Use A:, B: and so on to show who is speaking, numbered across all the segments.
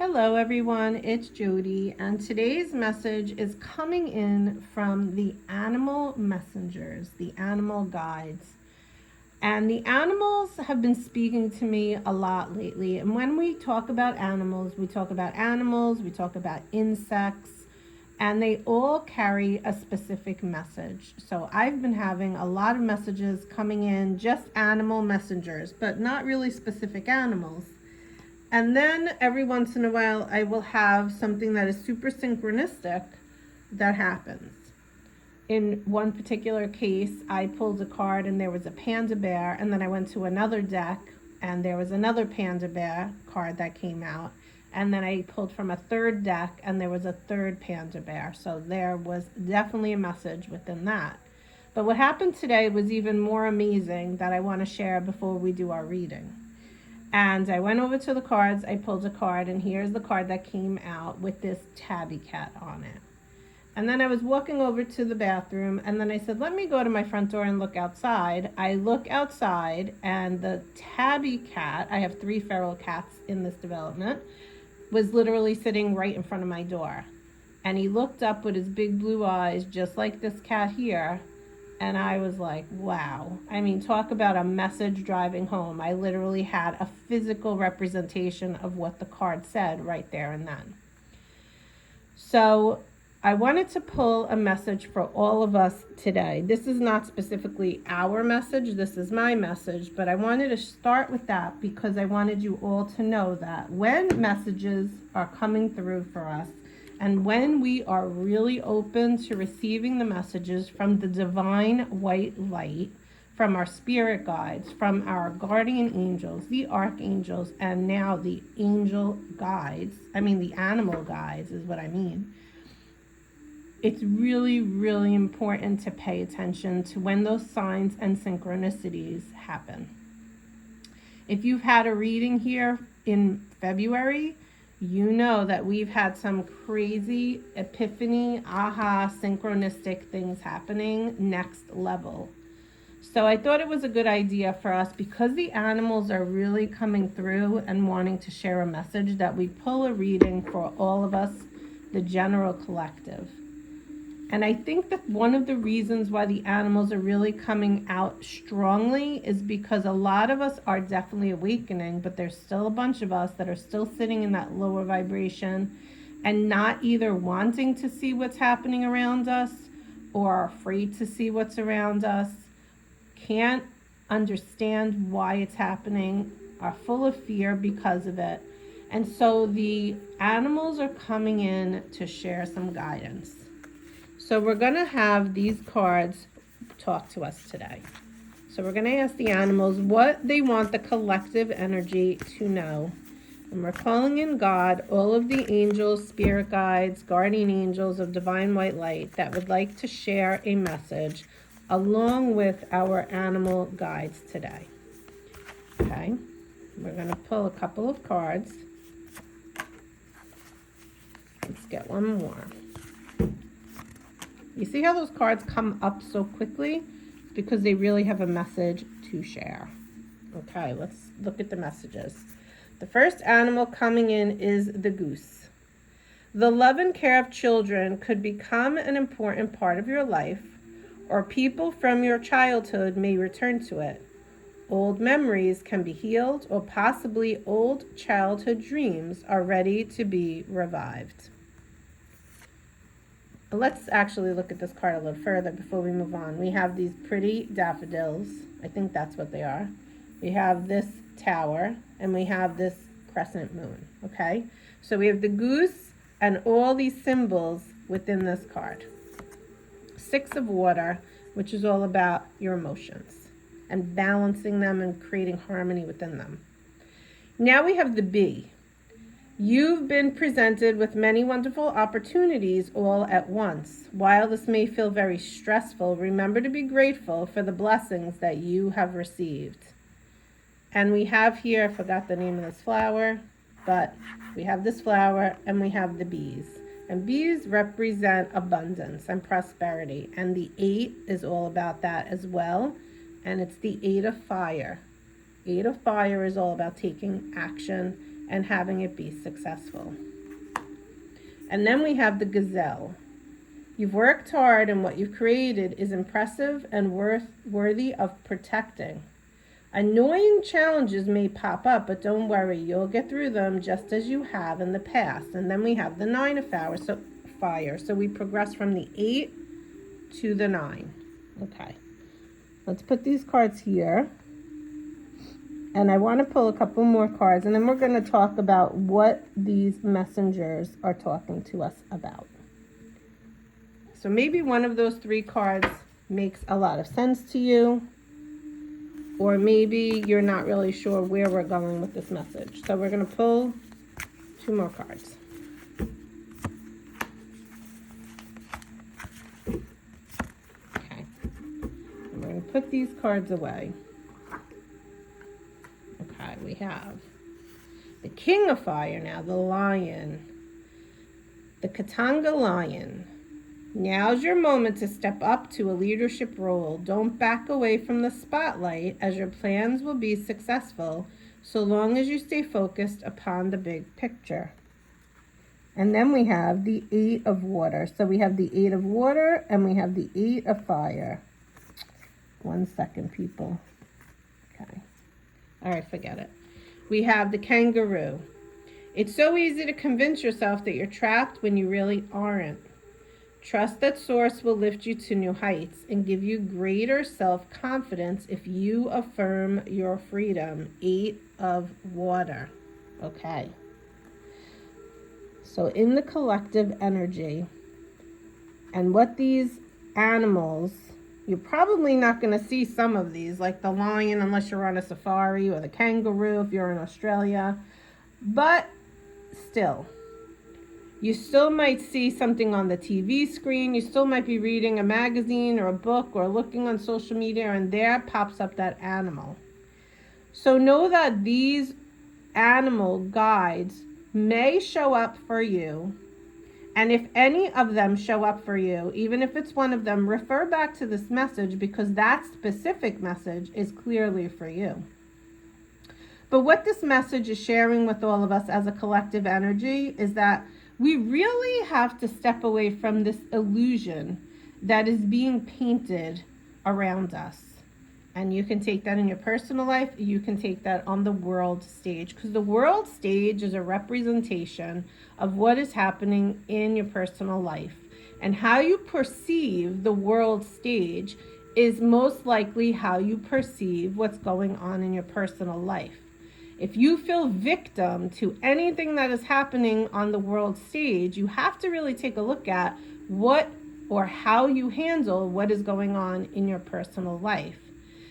A: Hello everyone, it's Jody, and today's message is coming in from the animal messengers, the animal guides. And the animals have been speaking to me a lot lately. And when we talk about animals, we talk about insects, and they all carry a specific message. So I've been having a lot of messages coming in, just animal messengers, but not really specific animals. And then every once in a while, I will have something that is super synchronistic that happens. In one particular case, I pulled a card and there was a panda bear, and then I went to another deck and there was another panda bear card that came out. And then I pulled from a third deck and there was a third panda bear. So there was definitely a message within that. But what happened today was even more amazing that I want to share before we do our reading. And I went over to the cards, I pulled a card, and here's the card that came out with this tabby cat on it. And then I was walking over to the bathroom, and then I said, let me go to my front door and look outside. I look outside, and the tabby cat, I have 3 feral cats in this development, was literally sitting right in front of my door. And he looked up with his big blue eyes, just like this cat here. And I was like, wow. I mean, talk about a message driving home. I literally had a physical representation of what the card said right there and then. So I wanted to pull a message for all of us today. This is not specifically our message. This is my message. But I wanted to start with that because I wanted you all to know that when messages are coming through for us, and when we are really open to receiving the messages from the divine white light, from our spirit guides, from our guardian angels, the archangels, and now the angel guides, the animal guides is what I mean. It's really, really important to pay attention to when those signs and synchronicities happen. If you've had a reading here in February, you know that we've had some crazy epiphany, synchronistic things happening next level. So I thought it was a good idea for us, because the animals are really coming through and wanting to share a message, that we pull a reading for all of us, the general collective. And I think that one of the reasons why the animals are really coming out strongly is because a lot of us are definitely awakening, but there's still a bunch of us that are still sitting in that lower vibration and not either wanting to see what's happening around us or are afraid to see what's around us, can't understand why it's happening, are full of fear because of it. And so the animals are coming in to share some guidance. So we're going to have these cards talk to us today. So we're going to ask the animals what they want the collective energy to know. And we're calling in God, all of the angels, spirit guides, guardian angels of divine white light that would like to share a message along with our animal guides today. Okay, we're going to pull a couple of cards. Let's get one more. You see how those cards come up so quickly? It's because they really have a message to share. Okay, let's look at the messages. The first animal coming in is the goose. The love and care of children could become an important part of your life, or people from your childhood may return to it. Old memories can be healed, or possibly old childhood dreams are ready to be revived. Let's actually look at this card a little further before we move on. We have these pretty daffodils. I think that's what they are. We have this tower, and we have this crescent moon, okay? So we have the goose and all these symbols within this card. 6 of water, which is all about your emotions and balancing them and creating harmony within them. Now we have the bee. You've been presented with many wonderful opportunities all at once. While this may feel very stressful, remember to be grateful for the blessings that you have received. And we have here, I forgot the name of this flower, but we have this flower and we have the bees. And bees represent abundance and prosperity. And the 8 is all about that as well. And it's the 8 of fire. 8 of fire is all about taking action and having it be successful. And then we have the gazelle. You've worked hard and what you've created is impressive and worthy of protecting. Annoying challenges may pop up, but don't worry, you'll get through them just as you have in the past. And then we have the 9 of fire. So we progress from the 8 to the 9. Okay. Let's put these cards here. And I want to pull a couple more cards, and then we're going to talk about what these messengers are talking to us about. So maybe one of those 3 cards makes a lot of sense to you, or maybe you're not really sure where we're going with this message. So we're going to pull 2 more cards. Okay. And we're going to put these cards away. Okay, we have the King of Fire now, the Lion, the Katanga Lion. Now's your moment to step up to a leadership role. Don't back away from the spotlight, as your plans will be successful so long as you stay focused upon the big picture. And then we have the 8 of water. So we have the 8 of water and we have the 8 of fire. 1 second, people. Okay. All right, forget it. We have the kangaroo. It's so easy to convince yourself that you're trapped when you really aren't. Trust that Source will lift you to new heights and give you greater self-confidence if you affirm your freedom. 8 of water. Okay. So in the collective energy, and what these animals, you're probably not going to see some of these, like the lion unless you're on a safari, or the kangaroo if you're in Australia. But still, you still might see something on the TV screen. You still might be reading a magazine or a book or looking on social media, and there pops up that animal. So know that these animal guides may show up for you. And if any of them show up for you, even if it's one of them, refer back to this message, because that specific message is clearly for you. But what this message is sharing with all of us as a collective energy is that we really have to step away from this illusion that is being painted around us. And you can take that in your personal life. You can take that on the world stage, because the world stage is a representation of what is happening in your personal life. And how you perceive the world stage is most likely how you perceive what's going on in your personal life. If you feel victim to anything that is happening on the world stage, you have to really take a look at what or how you handle what is going on in your personal life.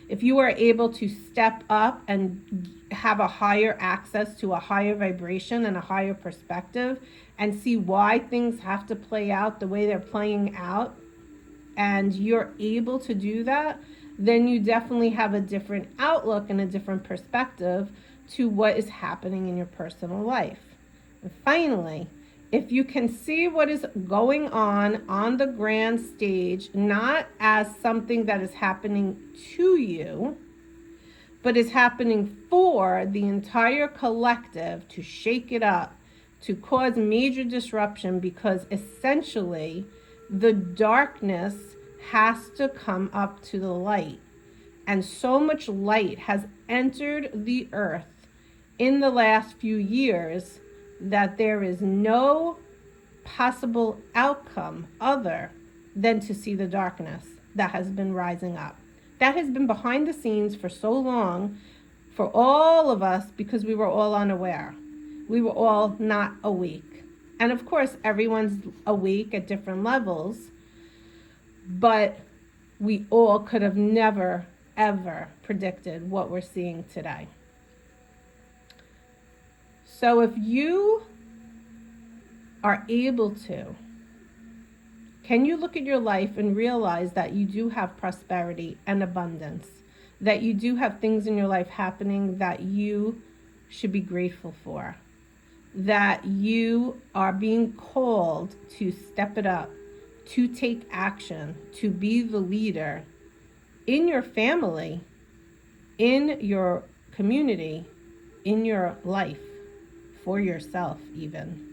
A: If you are able to step up and have a higher access to a higher vibration and a higher perspective, and see why things have to play out the way they're playing out, and you're able to do that, then you definitely have a different outlook and a different perspective to what is happening in your personal life. And finally, if you can see what is going on the grand stage, not as something that is happening to you, but is happening for the entire collective to shake it up, to cause major disruption, because essentially the darkness has to come up to the light. And so much light has entered the earth in the last few years that there is no possible outcome other than to see the darkness that has been rising up. That has been behind the scenes for so long for all of us, because we were all unaware. We were all not awake. And of course, everyone's awake at different levels, but we all could have never, ever predicted what we're seeing today. So if you are able to, can you look at your life and realize that you do have prosperity and abundance, that you do have things in your life happening that you should be grateful for, that you are being called to step it up, to take action, to be the leader in your family, in your community, in your life. for yourself even.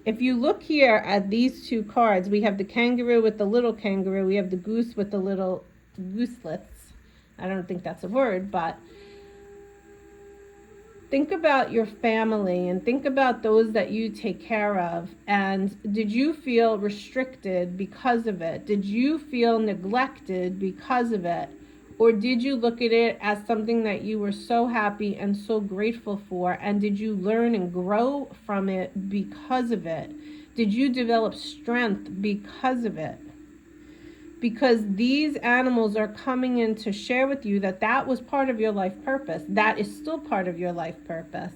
A: If you look here at these two cards, we have the kangaroo with the little kangaroo. We have the goose with the little gooselets. I don't think that's a word, but think about your family and think about those that you take care of. And did you feel restricted because of it? Did you feel neglected because of it? Or did you look at it as something that you were so happy and so grateful for? And did you learn and grow from it because of it? Did you develop strength because of it? Because these animals are coming in to share with you that that was part of your life purpose. That is still part of your life purpose.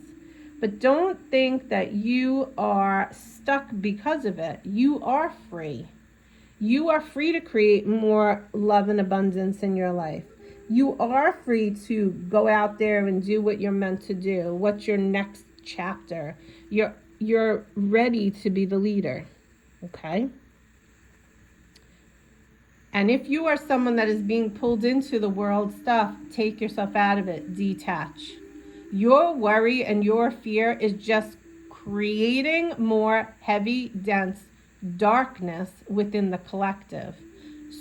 A: But don't think that you are stuck because of it. You are free. You are free to create more love and abundance in your life. You are free to go out there and do what you're meant to do. What's your next chapter? You're ready to be the leader. Okay? And if you are someone that is being pulled into the world stuff, take yourself out of it. Detach. Your worry and your fear is just creating more heavy, dense darkness within the collective.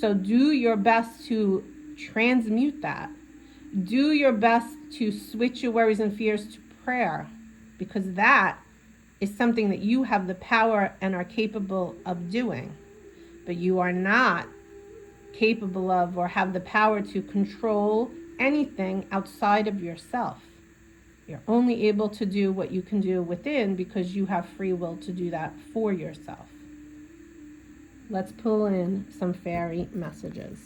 A: So do your best to transmute that. Do your best to switch your worries and fears to prayer, because that is something that you have the power and are capable of doing. But you are not capable of or have the power to control anything outside of yourself. You're only able to do what you can do within because you have free will to do that for yourself. Let's pull in some fairy messages.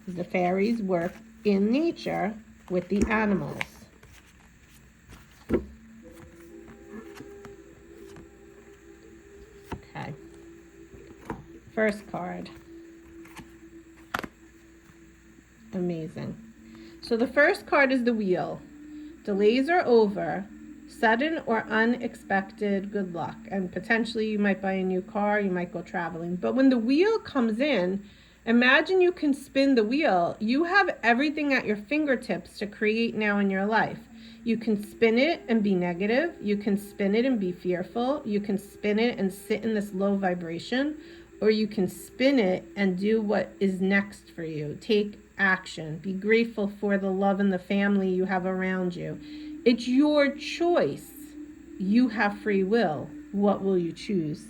A: The fairies work in nature with the animals. Okay. First card. Amazing. So the first card is the wheel. Delays are over. Sudden or unexpected good luck. And potentially you might buy a new car, you might go traveling. But when the wheel comes in, imagine you can spin the wheel. You have everything at your fingertips to create now in your life. You can spin it and be negative. You can spin it and be fearful. You can spin it and sit in this low vibration. Or you can spin it and do what is next for you. Take action. Be grateful for the love and the family you have around you. It's your choice. You have free will. What will you choose?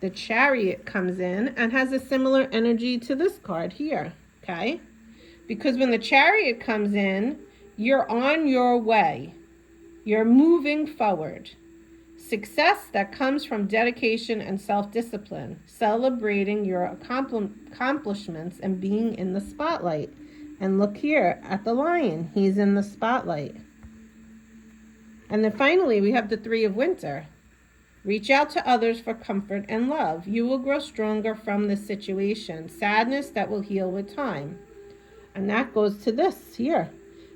A: The Chariot comes in and has a similar energy to this card here, okay? Because when the Chariot comes in, you're on your way. You're moving forward. Success that comes from dedication and self-discipline, celebrating your accomplishments and being in the spotlight. And look here at the Lion. He's in the spotlight. And then finally, we have the Three of Winter. Reach out to others for comfort and love. You will grow stronger from this situation. Sadness that will heal with time. And that goes to this here.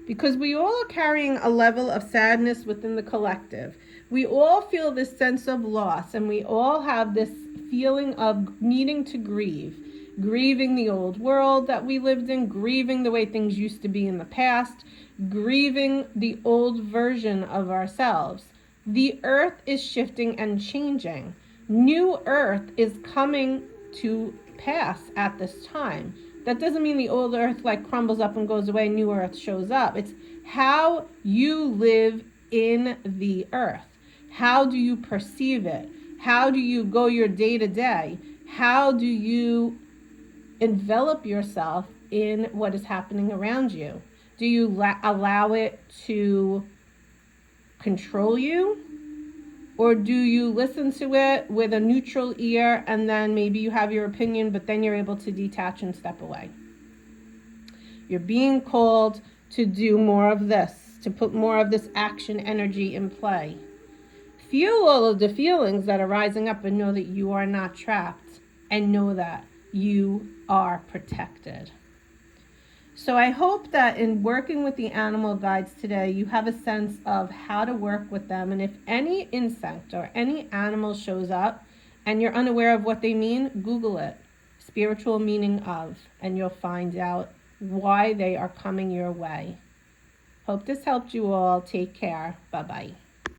A: Because we all are carrying a level of sadness within the collective. We all feel this sense of loss, and we all have this feeling of needing to grieve. Grieving the old world that we lived in, grieving the way things used to be in the past, grieving the old version of ourselves. The earth is shifting and changing. New earth is coming to pass at this time. That doesn't mean the old earth like crumbles up and goes away, new earth shows up. It's how you live in the earth. How do you perceive it? How do you go your day to day? How do you envelop yourself in what is happening around you? Do you allow it to control you? Or do you listen to it with a neutral ear and then maybe you have your opinion, but then you're able to detach and step away? You're being called to do more of this, to put more of this action energy in play. Feel all of the feelings that are rising up and know that you are not trapped and know that you are protected. So I hope that in working with the animal guides today, you have a sense of how to work with them. And if any insect or any animal shows up and you're unaware of what they mean, Google it, spiritual meaning of, and you'll find out why they are coming your way. Hope this helped you all. Take care. Bye-bye.